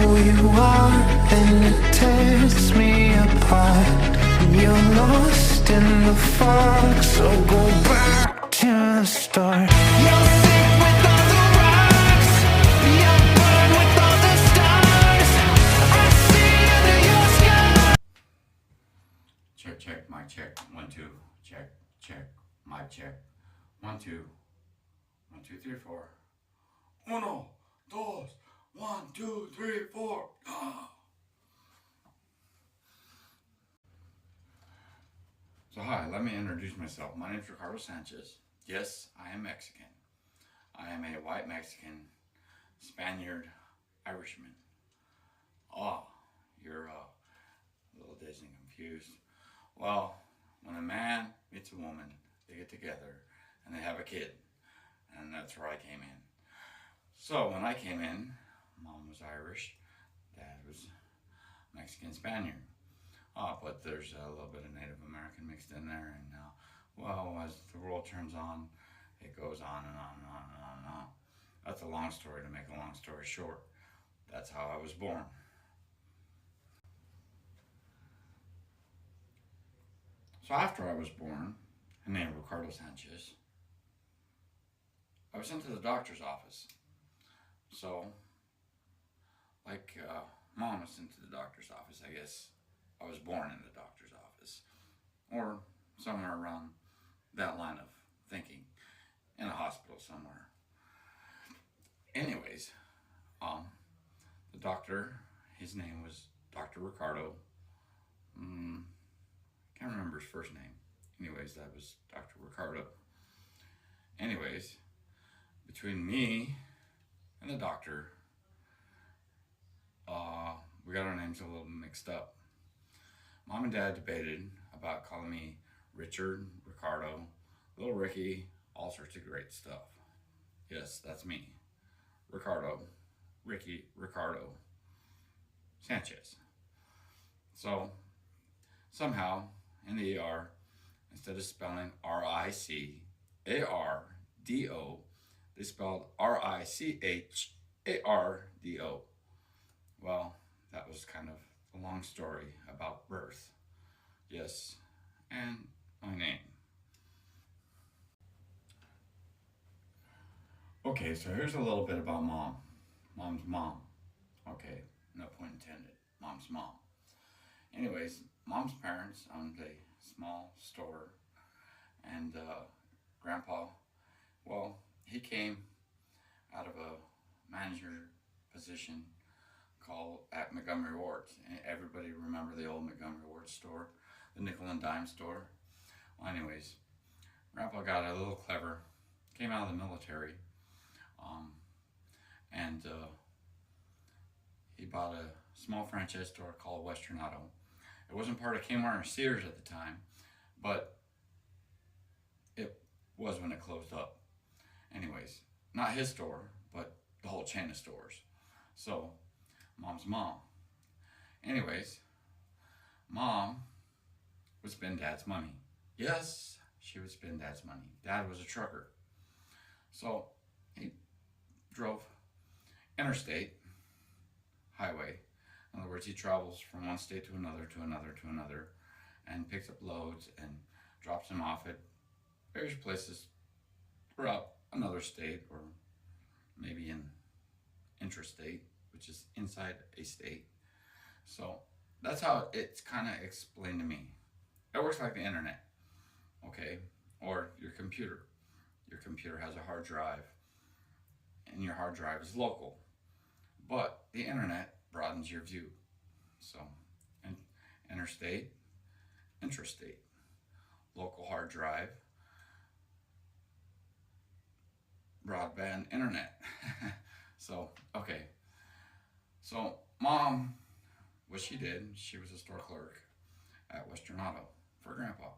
who you are, and it tears me apart. You're lost in the fog, so go back to the start. You're sick with all the rocks, you're burned with all the stars. I see under your sky. Check, check, mic check. 1, 2. Check, check, mic check. 1, 2. 1, 2, 3, 4. Uno, dos. 1, 2, 3, 4. So hi, let me introduce myself. My name is Ricardo Sanchez. Yes, I am Mexican. I am a white Mexican, Spaniard, Irishman. Oh, you're a little dazed and confused. Well, when a man meets a woman, they get together and they have a kid. And that's where I came in. So when I came in, Mom was Irish, Dad was Mexican Spaniard. But there's a little bit of Native American mixed in there, and well, as the world turns on, it goes on and on and on and on and on. That's a long story to make a long story short. That's how I was born. So after I was born, and named Ricardo Sanchez, I was sent to the doctor's office. So, like Mom was sent to the doctor's office, I guess I was born in the doctor's office, or somewhere around that line of thinking, in a hospital somewhere. Anyways, the doctor, his name was Dr. Ricardo. Can't remember his first name. Anyways, that was Dr. Ricardo. Anyways, between me and the doctor, we got our names a little mixed up. Mom and Dad debated about calling me Richard, Ricardo, Little Ricky, all sorts of great stuff. Yes, that's me. Ricardo, Ricky, Ricardo, Sanchez. So, somehow, in the ER, instead of spelling R-I-C-A-R-D-O, they spelled R-I-C-H-A-R-D-O. Well, that was kind of a long story about birth. Yes, and my name. Okay, so here's a little bit about Mom. Mom's mom. Okay, no pun intended. Mom's mom. Anyways, Mom's parents owned a small store, and Grandpa, well, he came out of a manager position called at Montgomery Ward's. And everybody remember the old Montgomery Ward store, the nickel and dime store? Well, anyways, Grandpa got a little clever, came out of the military, and he bought a small franchise store called Western Auto. It wasn't part of Kmart or Sears at the time, but it was when it closed up. Anyways, not his store, but the whole chain of stores. So, Mom's mom. Anyways, Mom would spend Dad's money. Yes, she would spend Dad's money. Dad was a trucker. So, he drove interstate, highway. In other words, he travels from one state to another, to another, to another, and picks up loads and drops them off at various places throughout another state, or maybe in intrastate, which is inside a state. So that's how it's kind of explained to me. It works like the internet, okay? Or your computer. Your computer has a hard drive, and your hard drive is local. But the internet broadens your view. So, interstate, intrastate, local hard drive, broadband internet. So, okay. So, Mom, what she did, she was a store clerk at Western Auto for Grandpa.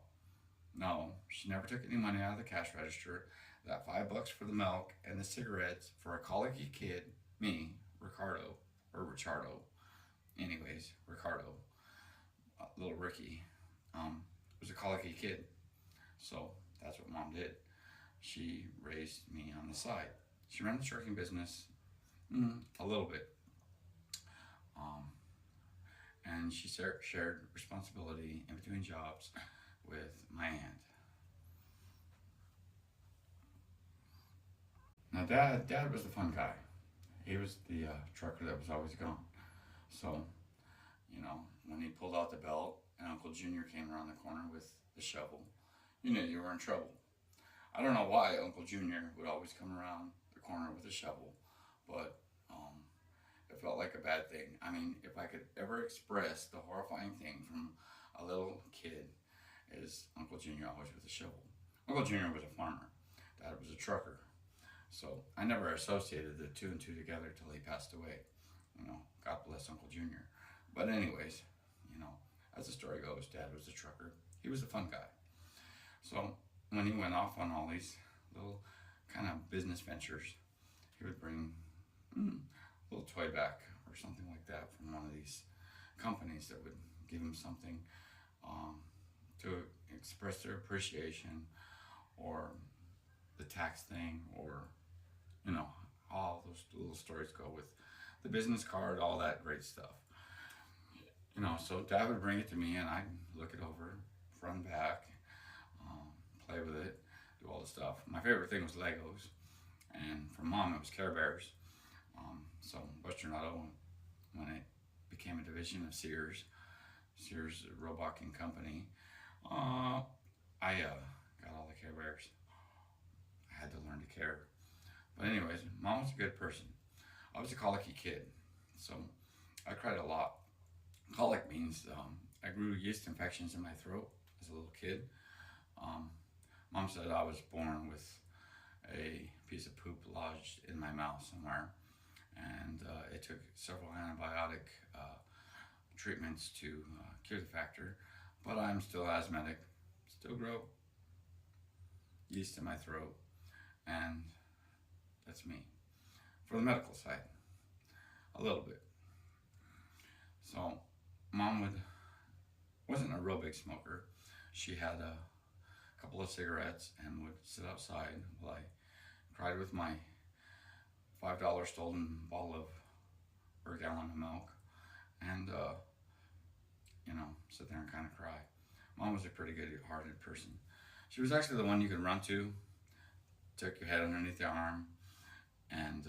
No, she never took any money out of the cash register. That $5 for the milk and the cigarettes for a colicky kid, me, Ricardo, or Richardo. Anyways, Ricardo, little Ricky, was a colicky kid. So that's what Mom did. She raised me on the side. She ran the trucking business a little bit. and she shared responsibility in between jobs with my aunt. Now, Dad was the fun guy. He was the trucker that was always gone. So, you know, when he pulled out the belt and Uncle Junior came around the corner with the shovel, you knew you were in trouble. I don't know why Uncle Junior would always come around the corner with a shovel, but it felt like a bad thing. I mean, if I could ever express the horrifying thing from a little kid, is Uncle Junior always with a shovel. Uncle Junior was a farmer. Dad was a trucker. So I never associated the two and two together till he passed away. You know, God bless Uncle Junior. But anyways, you know, as the story goes, Dad was a trucker. He was a fun guy. So when he went off on all these little kind of business ventures, he would bring a little toy back or something like that from one of these companies that would give him something to express their appreciation, or the tax thing, or, you know, all those little stories go with the business card, all that great stuff. You know, so Dad would bring it to me and I'd look it over, front and back, play with it, do all the stuff. My favorite thing was Legos, and for Mom it was Care Bears. So Western Auto, when it became a division of Sears Roebuck and Company, I got all the Care Bears. I had to learn to care. But anyways, Mom was a good person. I was a colicky kid, so I cried a lot. Colic means I grew yeast infections in my throat as a little kid. Mom said I was born with a piece of poop lodged in my mouth somewhere, and it took several antibiotic treatments to cure the factor, but I'm still asthmatic, still grow yeast in my throat, and that's me. For the medical side, a little bit. So Mom wasn't a real big smoker. She had a couple of cigarettes and would sit outside while I cried with my $5 stolen bottle of, or a gallon of milk, and you know, sit there and kind of cry. Mom was a pretty good-hearted person. She was actually the one you could run to, tuck your head underneath your arm, and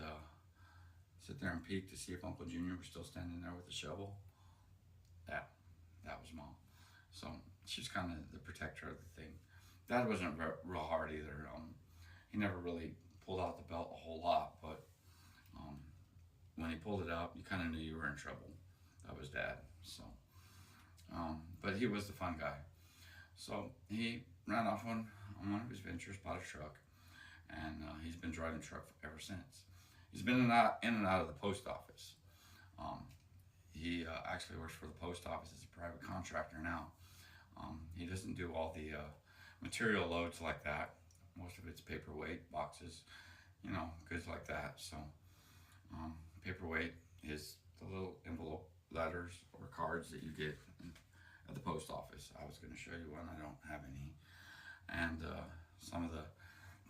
sit there and peek to see if Uncle Junior was still standing there with the shovel. That was Mom. So she's kind of the protector of the thing. Dad wasn't real hard either. He never really pulled out the belt a whole lot, but when he pulled it out, you kind of knew you were in trouble. That was Dad. So, but he was the fun guy. So he ran off on one of his ventures, bought a truck, and he's been driving a truck ever since. He's been in and out of the post office. He actually works for the post office as a private contractor now. He doesn't do all the material loads like that. Most of it's paperweight, boxes, you know, goods like that. So paperweight is the little envelope letters or cards that you get at the post office. I was going to show you one. I don't have any. And some of the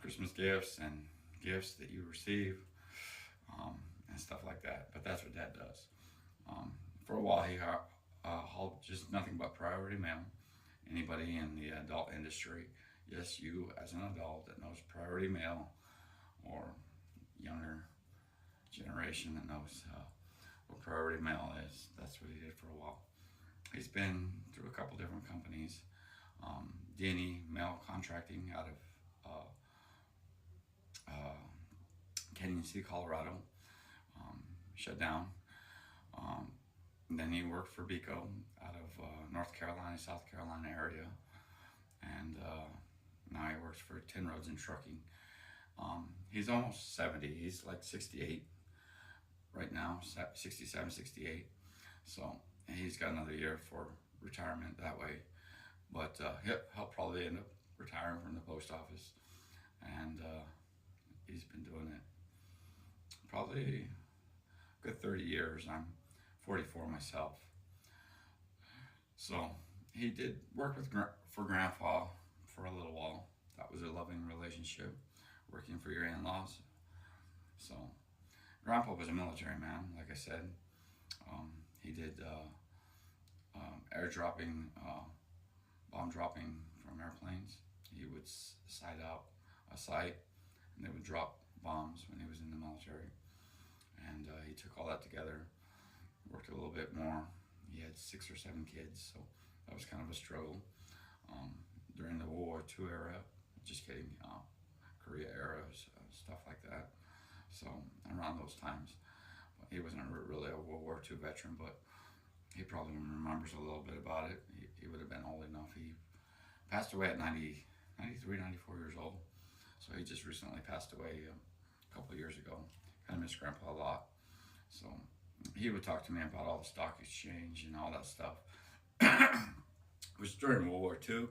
Christmas gifts and gifts that you receive, and stuff like that. But that's what Dad does. For a while, he hauled just nothing but priority mail. Anybody in the adult industry, yes, you as an adult that knows priority mail, or younger generation that knows what priority mail is, that's what he did for a while. He's been through a couple different companies. D&E Mail Contracting out of Canyon City, Colorado, shut down. And then he worked for Beco out of North Carolina, South Carolina area, and now he works for Tin Roads and Trucking. He's almost 70. He's like 68 right now, 67, 68. So he's got another year for retirement that way. But he'll probably end up retiring from the post office. And he's been doing it probably a good 30 years. I'm 44 myself. So he did work for Grandpa for a little while. That was a loving relationship, working for your in-laws. So Grandpa was a military man, like I said. He did airdropping, bomb dropping from airplanes. He would sight out a site, and they would drop bombs when he was in the military. And he took all that together, worked a little bit more. He had 6 or 7 kids, so that was kind of a struggle. During the World War II era, just kidding, Korea era, stuff like that. So around those times, he wasn't really a World War II veteran, but he probably remembers a little bit about it. He would have been old enough. He passed away at 93, 94 years old. So he just recently passed away a couple of years ago. Kind of miss Grandpa a lot. So he would talk to me about all the stock exchange and all that stuff. It was during World War II,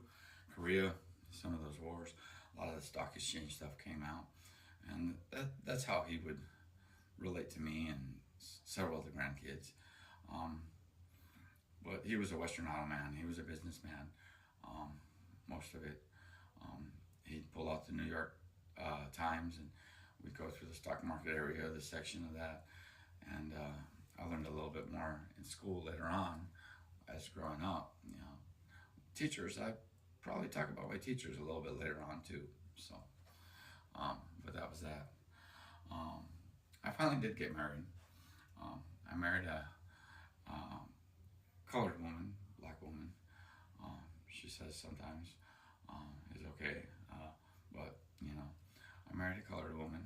Korea, some of those wars, a lot of the stock exchange stuff came out. And that's how he would relate to me and several of the grandkids. But he was a Western auto man. He was a businessman, most of it. He'd pull out the New York Times, and we'd go through the stock market area, the section of that. And I learned a little bit more in school later on as growing up. You know, teachers, I probably talk about my teachers a little bit later on too. So, but that was that. I finally did get married. I married a colored woman, black woman. She says sometimes is okay, but you know, I married a colored woman.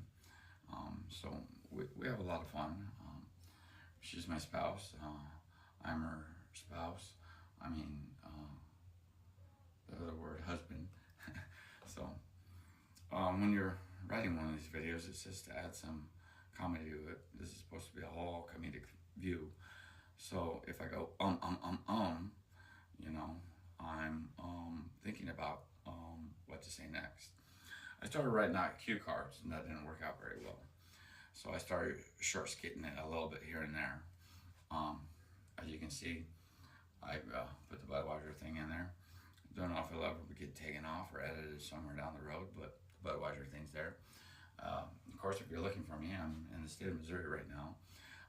So we have a lot of fun. She's my spouse. I'm her spouse. I mean, the other word, husband. So when you're writing one of these videos, it's just to add some comedy to it. This is supposed to be a whole comedic view. So if I go you know, I'm thinking about what to say next. I started writing out cue cards, and that didn't work out very well. So I started short skating it a little bit here and there. As you can see, I put the Budweiser thing in there. Don't know if it'll ever get taken off or edited somewhere down the road, but the Budweiser thing's there. Of course, if you're looking for me, I'm in the state of Missouri right now.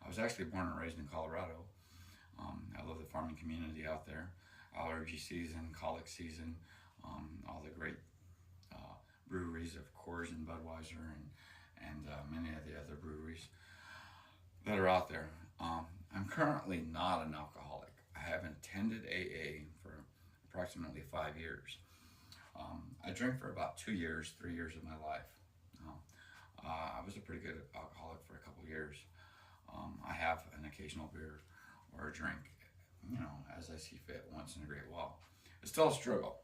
I was actually born and raised in Colorado. I love the farming community out there. Allergy season, colic season, all the great breweries of Coors and Budweiser and many of the other breweries that are out there. I'm currently not an alcoholic. I haven't attended AA for approximately 5 years. I drank for about 2 years, 3 years of my life. I was a pretty good alcoholic for a couple years. I have an occasional beer or a drink, you know, as I see fit once in a great while. It's still a struggle.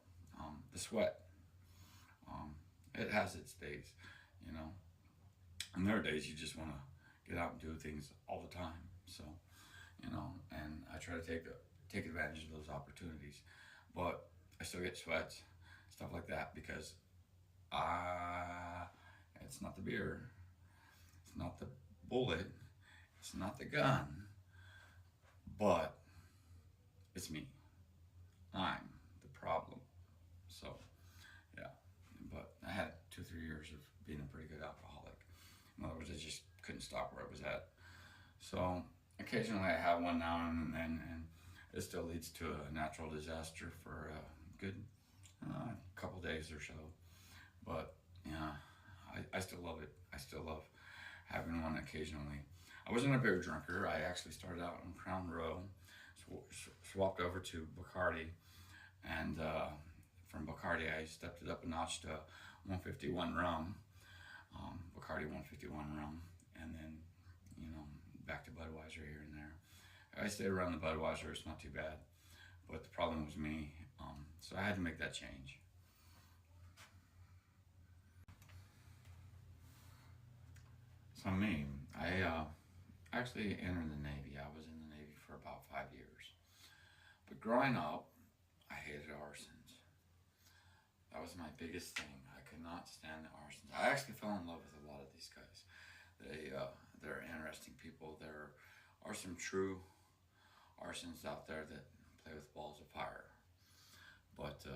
The sweat, it has its days, you know. And there are days you just want to get out and do things all the time. So, you know, and I try to take advantage of those opportunities. But I still get sweats, stuff like that, because it's not the beer, it's not the bullet, it's not the gun, but it's me. I'm the problem. So, yeah. But I had 2-3 years of being a pretty good alcoholic. In other words, I just couldn't stop where I was at. So, occasionally I have one now and then, and it still leads to a natural disaster for a good couple days or so. But, yeah, I still love it. I still love having one occasionally. I wasn't a beer drinker. I actually started out in Crown Row, swapped over to Bacardi, and from Bacardi I stepped it up a notch to 151 rum, Bacardi 151 rum, and then, you know, back to Budweiser here and there. I stayed around the Budweiser, it's not too bad, but the problem was me, so I had to make that change. So me, I actually entered the Navy. I was in the Navy for about 5 years. But growing up, I hated arsons. That was my biggest thing. I could not stand the arsons. I actually fell in love with a lot of these guys. They're interesting people. There are some true arsons out there that play with balls of fire. But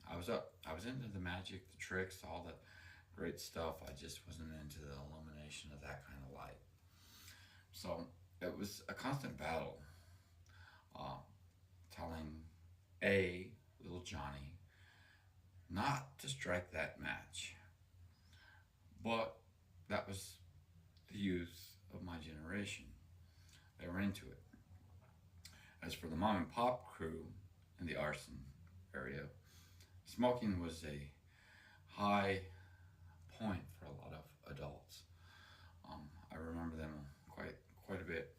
I was into the magic, the tricks, all that great stuff. I just wasn't into the illumination of that kind of light. So it was a constant battle. telling a little Johnny not to strike that match. But that was the youth of my generation. They were into it. As for the mom and pop crew in the arson area, smoking was a high point for a lot of adults. I remember them quite a bit.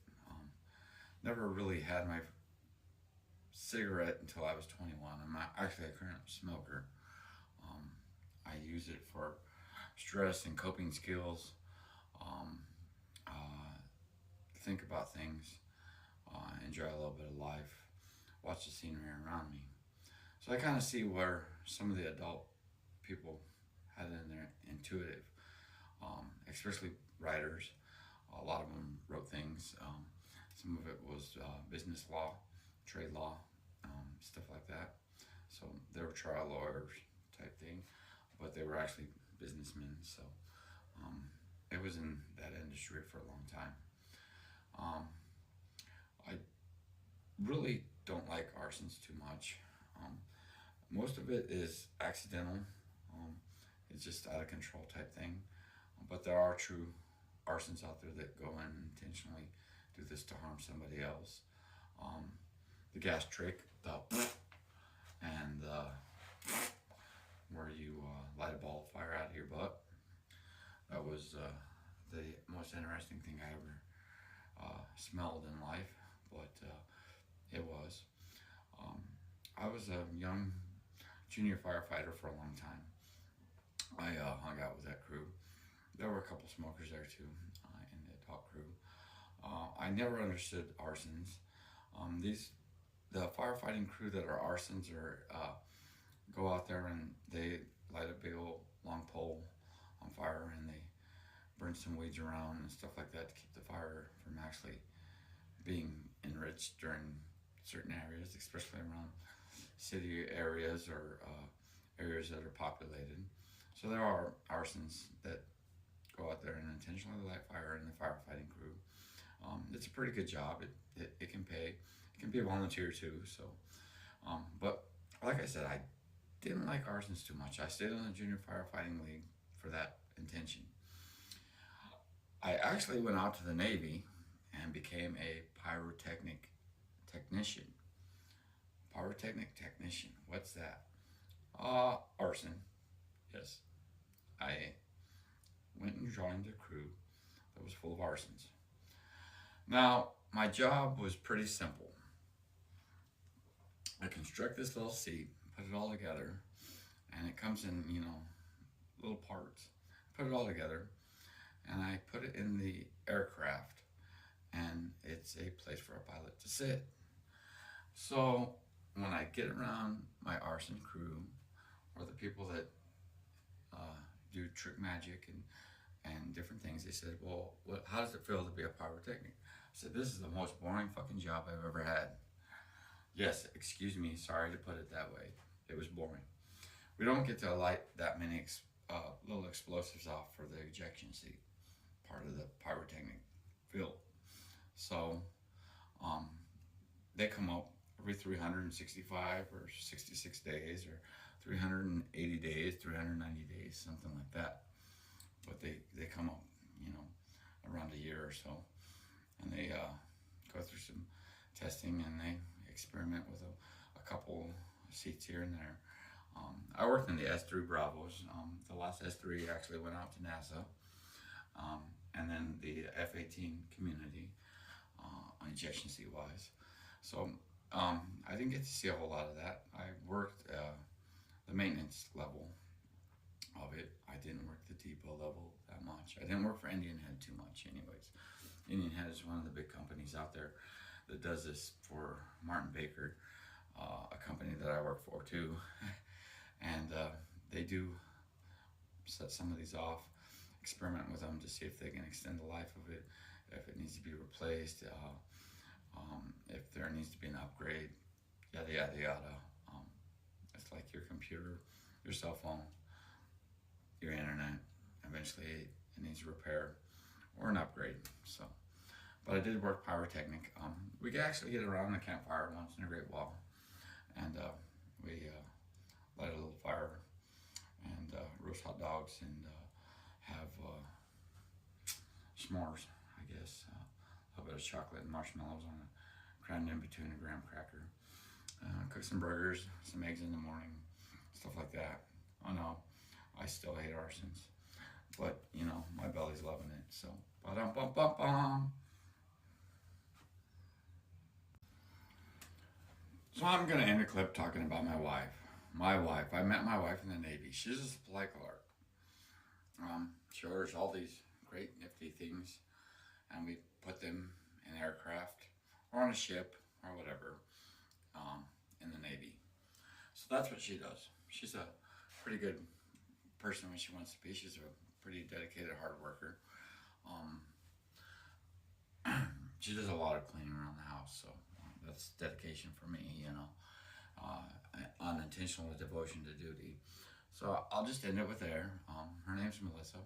Never really had my cigarette until I was 21. I'm not actually a current smoker. I use it for stress and coping skills. Think about things. Enjoy a little bit of life. Watch the scenery around me. So I kind of see where some of the adult people had in their intuitive, especially writers. A lot of them wrote things. Some of it was business law, trade law, stuff like that. So they were trial lawyers type thing, but they were actually businessmen. So it was in that industry for a long time. I really don't like arsons too much. Most of it is accidental. It's just out of control type thing. But there are true arsons out there that go in and intentionally do this to harm somebody else. The gas trick, the and where you light a ball of fire out of your butt. That was the most interesting thing I ever smelled in life, but it was. I was a young junior firefighter for a long time. I hung out with that crew. There were a couple smokers there too in the adult crew. I never understood arsons. The firefighting crew that are arsons are go out there and they light a big old long pole on fire and they burn some weeds around and stuff like that to keep the fire from actually being enriched during certain areas, especially around city areas or areas that are populated. So there are arsons that go out there and intentionally light fire in the firefighting crew. It's a pretty good job. It can pay. It can be a volunteer too. So, but like I said, I didn't like arsons too much. I stayed on the junior firefighting league for that intention. I actually went out to the Navy and became a pyrotechnic technician. Pyrotechnic technician. What's that? Arson. Yes. I went and joined a crew that was full of arsons. Now, my job was pretty simple. I construct this little seat, put it all together, and it comes in, little parts. Put it all together, and I put it in the aircraft, and it's a place for a pilot to sit. So when I get around my arson crew, or the people that do trick magic and different things, they said, well, how does it feel to be a pyrotechnic? I said, this is the most boring fucking job I've ever had. Yes, excuse me, sorry to put it that way. It was boring. We don't get to light that many little explosives off for the ejection seat, part of the pyrotechnic field. So they come up every 365 or 66 days or 380 days, 390 days, something like that. But they come up, around a year or so, and they go through some testing and they experiment with a couple seats here and there. I worked in the S3 Bravos. The last S3 actually went out to NASA, and then the F-18 community on ejection seat wise. So I didn't get to see a whole lot of that. I worked the maintenance level of it. I didn't work the depot level that much. I didn't work for Indian Head too much anyways. Indian Head is one of the big companies out there that does this for Martin Baker, a company that I work for too. And they do set some of these off, experiment with them to see if they can extend the life of it, if it needs to be replaced, if there needs to be an upgrade, yada, yada, yada. It's like your computer, your cell phone, your internet. Eventually it needs repair or an upgrade. But I did work pyrotechnic. We could actually get around a campfire once in a great while. and we light a little fire and roast hot dogs and have s'mores, I guess. A little bit of chocolate and marshmallows on it, crammed in between a graham cracker. Cook some burgers, some eggs in the morning, stuff like that. Oh no, I still hate arsons, but you know, my belly's loving it. So, ba-dum-bum-bum-bum. So I'm gonna end the clip talking about my wife. I met my wife in the Navy. She's a supply clerk. She orders all these great nifty things, and we put them in aircraft or on a ship or whatever in the Navy. So that's what she does. She's a pretty good person when she wants to be. She's a pretty dedicated hard worker. She does a lot of cleaning around the house, so that's dedication for me, you know. Unintentional devotion to duty. So I'll just end it with there. Her name's Melissa.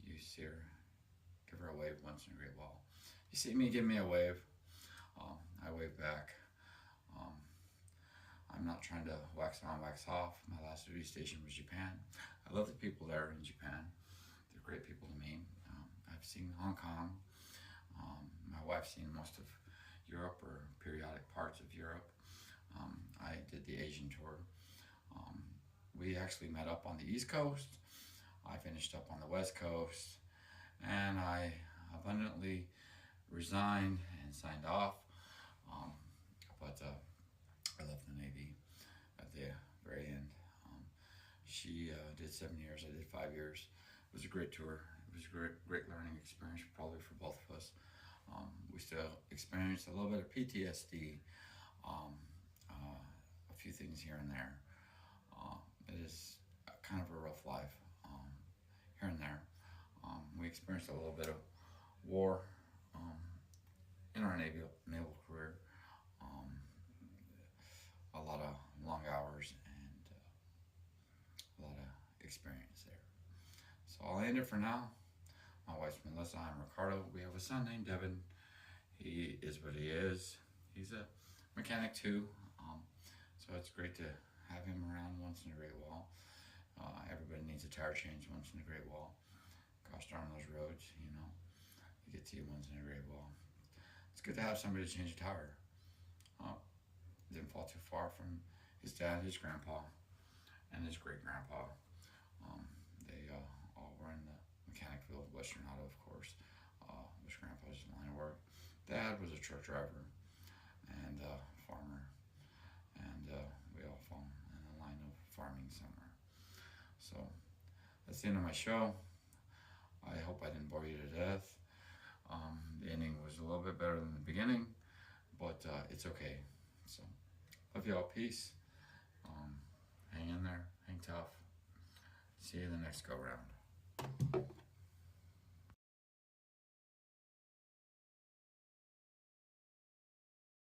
You see her, give her a wave once in a great while. You see me, give me a wave. I wave back. I'm not trying to wax on, wax off. My last duty station was Japan. I love the people there in Japan. They're great people to me. I've seen Hong Kong. My wife's seen most of Europe or periodic parts of Europe. I did the Asian tour. We actually met up on the East Coast. I finished up on the West Coast, and I abundantly resigned and signed off. But I left the Navy at the very end. She did 7 years, I did 5 years. It was a great tour. It was a great learning experience, probably for both of us. We still experienced a little bit of PTSD, a few things here and there. It is kind of a rough life here and there. We experienced a little bit of war in our naval career. A lot of long hours and a lot of experience there. So I'll end it for now. My wife's Melissa, I'm Ricardo. We have a son named Devin. He is what he is. He's a mechanic too. So it's great to have him around once in a great while. Everybody needs a tire change once in a great while. Gosh darn those roads, you know. You get to you once in a great while. It's good to have somebody to change a tire. Didn't fall too far from his dad, his grandpa, and his great-grandpa. They all were in the mechanic field of Western Auto, of course, which grandpa's line of work. Dad was a truck driver and farmer, and we all fall in the line of farming somewhere. So that's the end of my show. I hope I didn't bore you to death. The ending was a little bit better than the beginning, but it's okay. So love y'all, peace. Hang in there, hang tough. See you the next go round.